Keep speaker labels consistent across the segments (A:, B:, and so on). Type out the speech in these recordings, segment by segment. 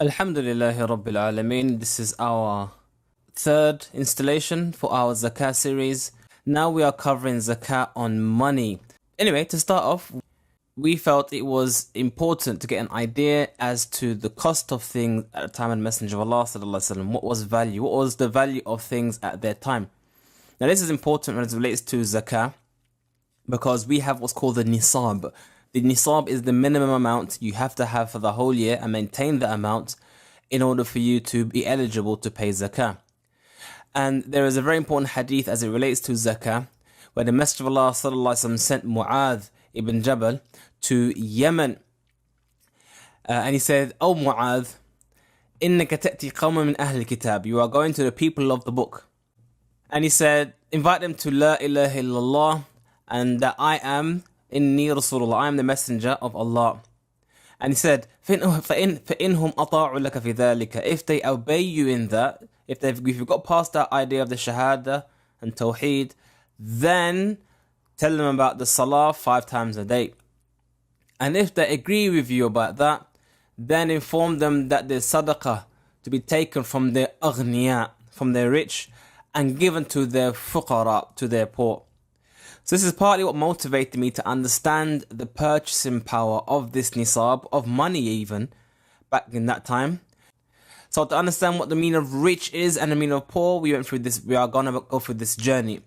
A: Alhamdulillahi Rabbil Alameen. This is our third installation for our Zakat series. Now we are covering Zakat on money. Anyway, to start off, we felt it was important to get an idea as to the cost of things at the time of the Messenger of Allah sallallahu alaihi wasallam. What was value? What was the value of things at their time? Now this is important when it relates to Zakat because we have what's called the Nisab. The Nisab is the minimum amount you have to have for the whole year and maintain the amount in order for you to be eligible to pay Zakah. And there is a very important hadith as it relates to Zakah, where the Messenger of Allah sallallahu alaihi wasallam sent Mu'adh ibn Jabal to Yemen. And he said, "O Mu'adh, إنك تأتي قوما من أهل الكتاب. You are going to the people of the book." And he said, invite them to La ilaha illallah and that I am Inni Rasulullah, I am the messenger of Allah. And he said, فَإِنْهُمْ أَطَاعُوا لَكَ فِي ذَلِكَ. If they obey you in that, if you've got past that idea of the Shahada and Tawheed, then tell them about the Salah 5 times a day. And if they agree with you about that, then inform them that there's Sadaqah to be taken from their aghniya, from their rich, and given to their fuqara, to their poor. So this is partly what motivated me to understand the purchasing power of this nisab, of money even, back in that time. So to understand what the meaning of rich is and the meaning of poor, we are going to go through this journey.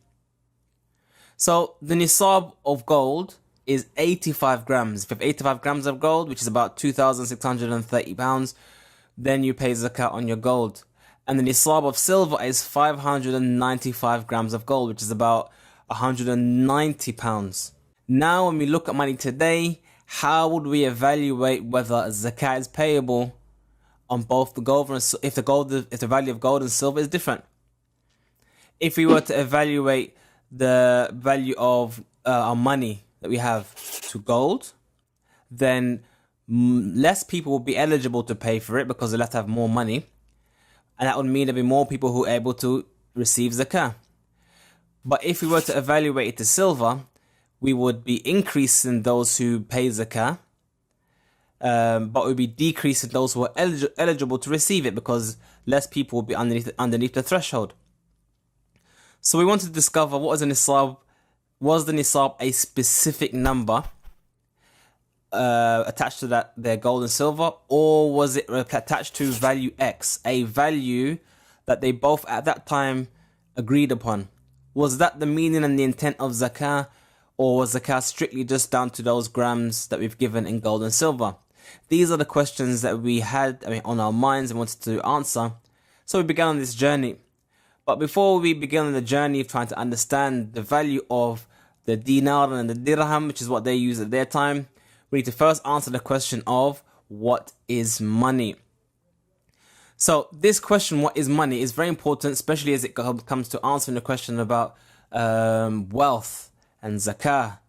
A: So the nisab of gold is 85 grams. If you have 85 grams of gold, which is about 2,630 pounds, then you pay zakat on your gold. And the nisab of silver is 595 grams of gold, which is about 190 pounds. Now when we look at money today, how would we evaluate whether zakat is payable on both the gold and if the value of gold and silver is different? If we were to evaluate the value of our money that we have to gold, then less people will be eligible to pay for it because they'll have to have more money, and that would mean there'll be more people who are able to receive zakah. But if we were to evaluate it to silver, we would be increasing those who pay zakah, but we'd be decreasing those who are eligible to receive it because less people will be underneath the threshold. So we wanted to discover what is a nisab. Was the nisab a specific number attached to their gold and silver, or was it attached to value X, a value that they both at that time agreed upon? Was that the meaning and the intent of zakah, or was zakah strictly just down to those grams that we've given in gold and silver? These are the questions that we had on our minds and wanted to answer. So we began on this journey. But before we begin on the journey of trying to understand the value of the dinar and the dirham, which is what they used at their time, we need to first answer the question of what is money. So this question, what is money, is very important, especially as it comes to answering the question about wealth and zakah,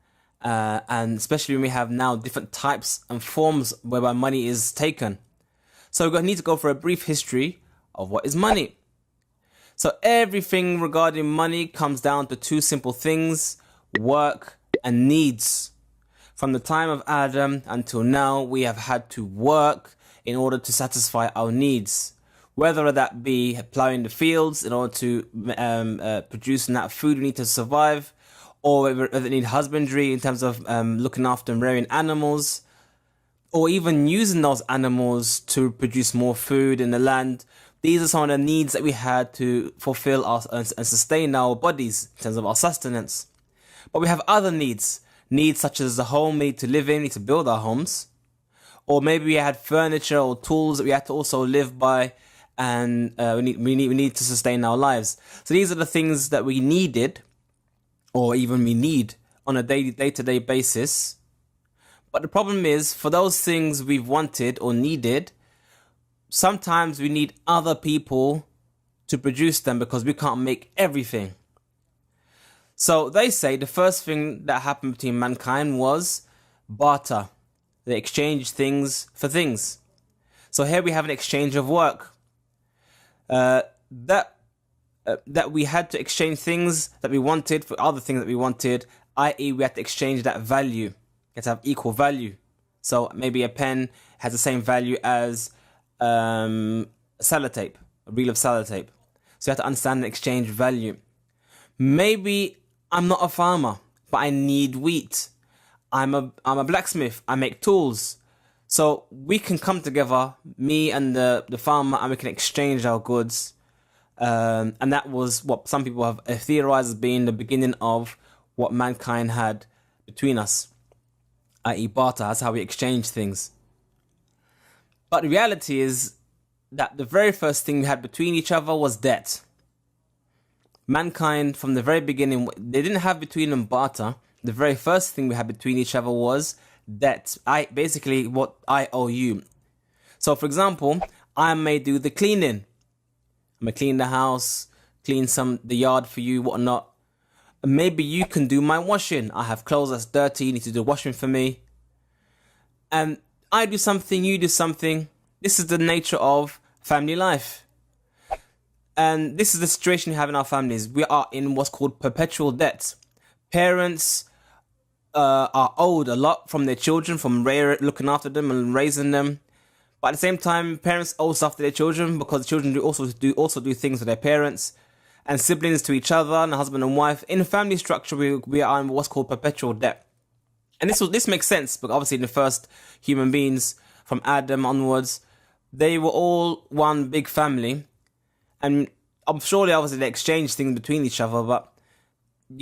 A: and especially when we have now different types and forms whereby money is taken. So we're going to need to go for a brief history of what is money. So everything regarding money comes down to 2 simple things: work and needs. From the time of Adam until now, we have had to work in order to satisfy our needs. Whether that be plowing the fields in order to produce that food we need to survive, or whether it need husbandry in terms of looking after and rearing animals, or even using those animals to produce more food in the land. These are some of the needs that we had to fulfill and sustain our bodies in terms of our sustenance. But we have other needs such as the home we need to live in, we need to build our homes, or maybe we had furniture or tools that we had to also live by, and we need to sustain our lives. So these are the things that we needed, or even we need on a day-to-day basis. But the problem is, for those things we've wanted or needed, sometimes we need other people to produce them because we can't make everything. So they say the first thing that happened between mankind was barter. They exchanged things for things. So here we have an exchange of work. That we had to exchange things that we wanted for other things that we wanted, i.e. we had to exchange that value. We had to have equal value. So maybe a pen has the same value as sellotape, a reel of sellotape. So you have to understand and exchange value. Maybe I'm not a farmer, but I need wheat. I'm a blacksmith. I make tools. So we can come together, me and the farmer, and we can exchange our goods. And that was what some people have theorized as being the beginning of what mankind had between us, i.e. barter. That's how we exchange things. But the reality is that the very first thing we had between each other was debt. Mankind, from the very beginning, they didn't have between them barter. The very first thing we had between each other was debt. Basically what I owe you. So for example, I may do the cleaning. I may clean the house, clean the yard for you, whatnot. And maybe you can do my washing. I have clothes that's dirty, you need to do washing for me. And I do something, you do something. This is the nature of family life. And this is the situation we have in our families. We are in what's called perpetual debt. Parents are owed a lot from their children, from looking after them and raising them. But at the same time, parents owe stuff to their children because the children also do things with their parents, and siblings to each other, and husband and wife. In family structure, we are in what's called perpetual debt. And this makes sense, but obviously the first human beings from Adam onwards, they were all one big family. And I'm surely obviously they exchange things between each other, but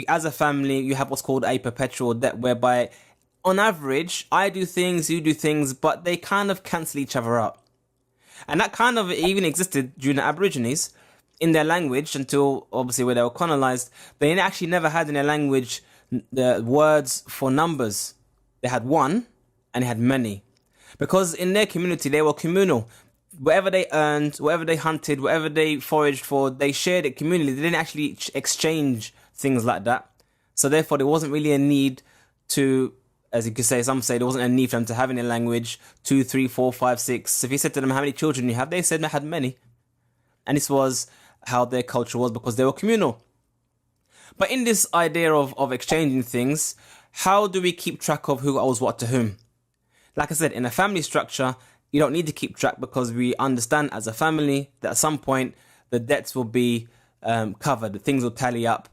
A: as a family, you have what's called a perpetual debt, whereby on average, I do things, you do things, but they kind of cancel each other out. And that kind of even existed during the Aborigines in their language until obviously where they were colonized. They actually never had in their language the words for numbers. They had one and they had many. Because in their community, they were communal. Whatever they earned, whatever they hunted, whatever they foraged for, they shared it communally. They didn't actually exchange things like that. So therefore, there wasn't really a need to, as you could say, some say there wasn't a need for them to have in their language 2, 3, 4, 5, 6. If you said to them, how many children you have? They said they had many. And this was how their culture was because they were communal. But in this idea of exchanging things, how do we keep track of who owes what to whom? Like I said, in a family structure, you don't need to keep track because we understand as a family that at some point the debts will be covered, the things will tally up.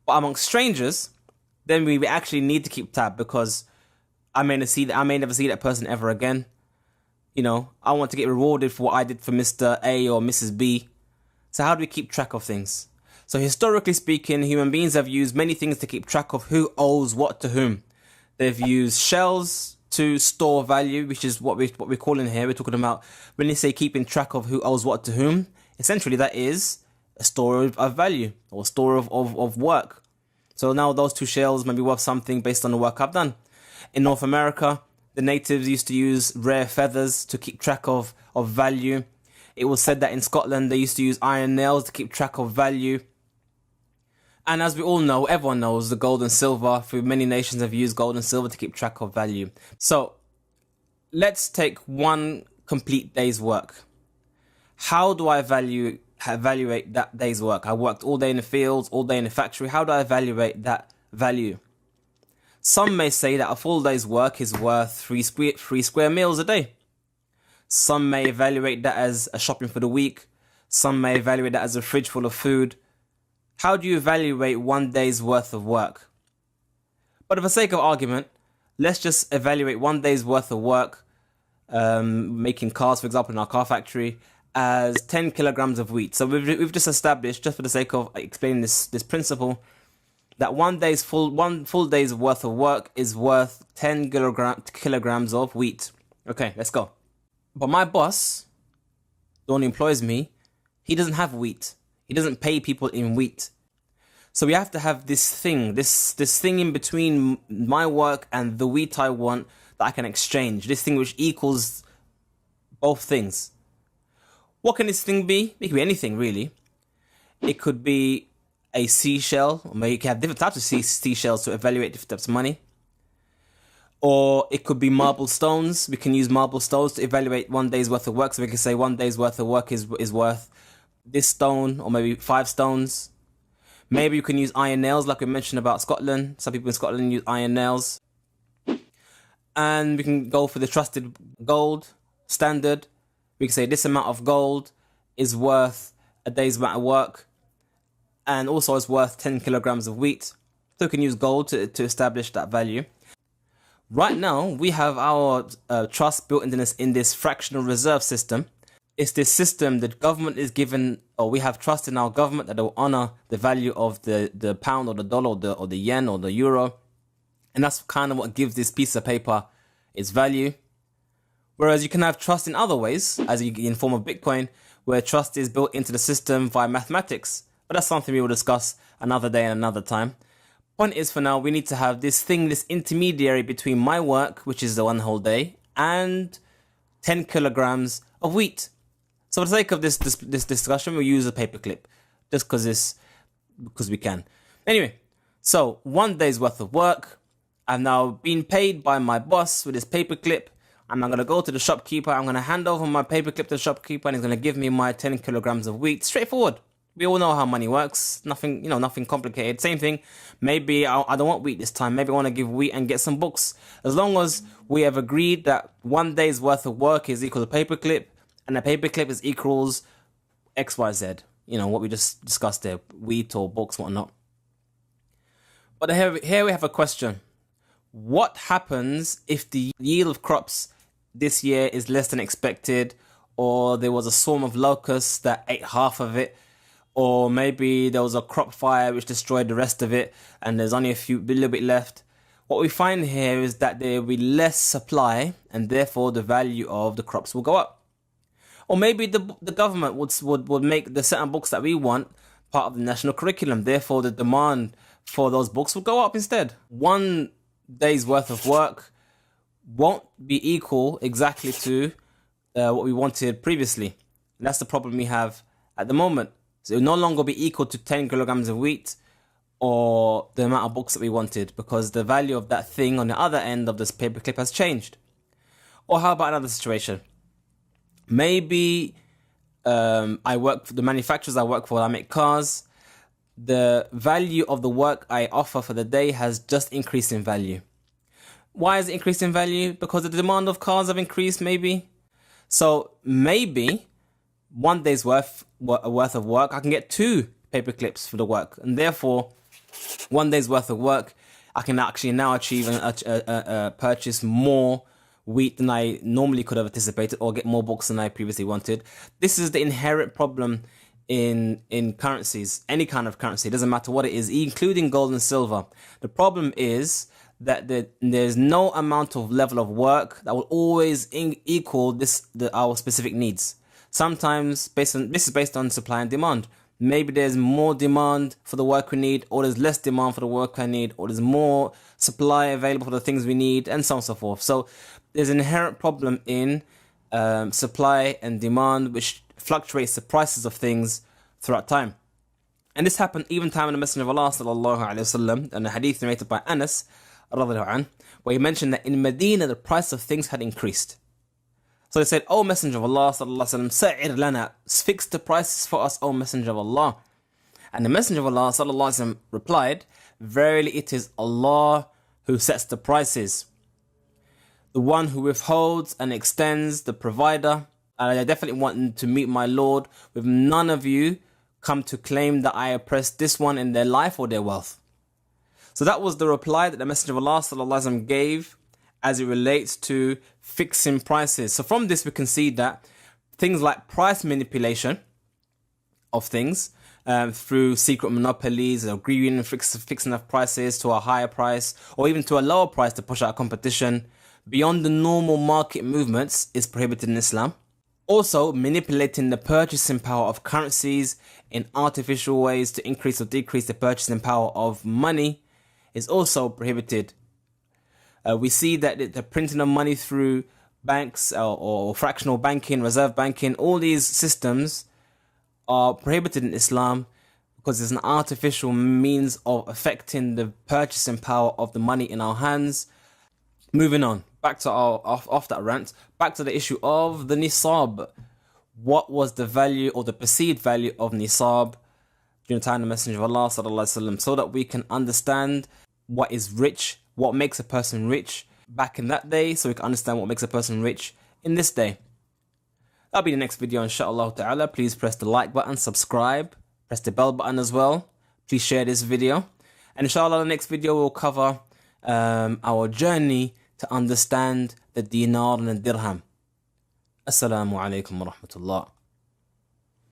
A: But amongst strangers, then we actually need to keep tab because I may never see that person ever again. You know, I want to get rewarded for what I did for Mr. A or Mrs. B. So how do we keep track of things? So historically speaking, human beings have used many things to keep track of who owes what to whom. They've used shells to store value, which is what we're calling here. We're talking about when you say keeping track of who owes what to whom. Essentially, that is a store of value or store of work. So now those two shells may be worth something based on the work I've done. In North America, the natives used to use rare feathers to keep track of value. It was said that in Scotland, they used to use iron nails to keep track of value. And as we all know, everyone knows the gold and silver. Through many nations have used gold and silver to keep track of value. So let's take one complete day's work. How do I evaluate that day's work? I worked all day in the fields, all day in the factory. How do I evaluate that value? Some may say that a full day's work is worth three square meals a day. Some may evaluate that as a shopping for the week. Some may evaluate that as a fridge full of food. How do you evaluate one day's worth of work? But for the sake of argument, let's just evaluate one day's worth of work, making cars, for example, in our car factory, as 10 kilograms of wheat. So we've just established, just for the sake of explaining this principle, that one full day's worth of work is worth 10 kilograms of wheat. Okay, let's go. But my boss, the one who employs me, he doesn't have wheat. He doesn't pay people in wheat. So we have to have this thing in between my work and the wheat I want that I can exchange. This thing which equals both things. What can this thing be? It could be anything, really. It could be a seashell, or maybe you can have different types of seashells to evaluate different types of money. Or it could be marble stones. We can use marble stones to evaluate one day's worth of work. So we can say one day's worth of work is worth this stone, or maybe 5 stones. Maybe you can use iron nails, like we mentioned about Scotland. Some people in Scotland use iron nails. And we can go for the trusted gold standard. We can say this amount of gold is worth a day's amount of work, and also is worth 10 kilograms of wheat. So we can use gold to establish that value. Right now, we have our trust built in this fractional reserve system. It's this system that government is given, or we have trust in our government that they will honor the value of the pound or the dollar or the yen or the euro. And that's kind of what gives this piece of paper its value. Whereas you can have trust in other ways, as in form of Bitcoin, where trust is built into the system via mathematics. But that's something we will discuss another day and another time. Point is, for now, we need to have this intermediary between my work, which is the 1 whole day, and 10 kilograms of wheat. So for the sake of this discussion, we'll use a paperclip, just because we can. Anyway, so 1 day's worth of work. I've now been paid by my boss with this paperclip. I'm going to go to the shopkeeper. I'm going to hand over my paperclip to the shopkeeper, and he's going to give me my 10 kilograms of wheat. Straightforward. We all know how money works. Nothing complicated. Same thing. Maybe I don't want wheat this time. Maybe I want to give wheat and get some books. As long as we have agreed that 1 day's worth of work is equal to paperclip, and the paperclip is equals XYZ. What we just discussed there, wheat or books, whatnot. But here we have a question. What happens if the yield of crops this year is less than expected, or there was a swarm of locusts that ate half of it, or maybe there was a crop fire which destroyed the rest of it and there's only a little bit left? What we find here is that there will be less supply, and therefore the value of the crops will go up. Or maybe the government would make the certain books that we want part of the national curriculum, therefore the demand for those books will go up instead. 1 day's worth of work won't be equal exactly to what we wanted previously. And that's the problem we have at the moment. So it will no longer be equal to 10 kilograms of wheat or the amount of books that we wanted, because the value of that thing on the other end of this paperclip has changed. Or how about another situation? Maybe I work for the manufacturers I work for, I make cars. The value of the work I offer for the day has just increased in value. Why has it increased in value? Because the demand of cars have increased, maybe. So maybe 1 day's worth of work, I can get 2 paperclips for the work. And therefore, 1 day's worth of work, I can actually now achieve and purchase more wheat than I normally could have anticipated, or get more books than I previously wanted. This is the inherent problem in currencies, any kind of currency. It doesn't matter what it is, including gold and silver. The problem is that there's no amount of level of work that will always equal our specific needs. Sometimes this is based on supply and demand. Maybe there's more demand for the work we need, or there's less demand for the work I need, or there's more supply available for the things we need, and so on and so forth. So there's an inherent problem in supply and demand, which fluctuates the prices of things throughout time. And this happened even time in the Messenger of Allah sallallahu alaihi wasallam, and a hadith narrated by Anas radhiyallahu anhu, where he mentioned that in Medina the price of things had increased. So they said, "O Messenger of Allah sallallahu alaihi wasallam, sa'ir lana, fix the prices for us, O Messenger of Allah." And the Messenger of Allah sallallahu alaihi wasallam replied, "Verily it is Allah who sets the prices, the one who withholds and extends, the provider. And I definitely want to meet my Lord with none of you come to claim that I oppressed this one in their life or their wealth." So that was the reply that the Messenger of Allah sallallahu alaihi wasallam gave as it relates to fixing prices. So from this we can see that things like price manipulation of things through secret monopolies, or agreeing and fixing of prices to a higher price or even to a lower price to push out competition beyond the normal market movements is prohibited in Islam. Also, manipulating the purchasing power of currencies in artificial ways to increase or decrease the purchasing power of money is also prohibited. We see that the printing of money through banks or fractional banking, reserve banking, all these systems are prohibited in Islam because it's an artificial means of affecting the purchasing power of the money in our hands. Moving on, back to off that rant, back to the issue of the nisab. What was the value or the perceived value of nisab during the time of the Messenger of Allah sallallahu alaihi wasallam, so that we can understand what is rich, what makes a person rich back in that day, so we can understand what makes a person rich in this day. That'll be the next video, inshallah ta'ala. Please press the like button, subscribe, press the bell button as well. Please share this video. And inshallah, the next video will cover our journey to understand the dinar and the dirham. Assalamu alaikum wa rahmatullah.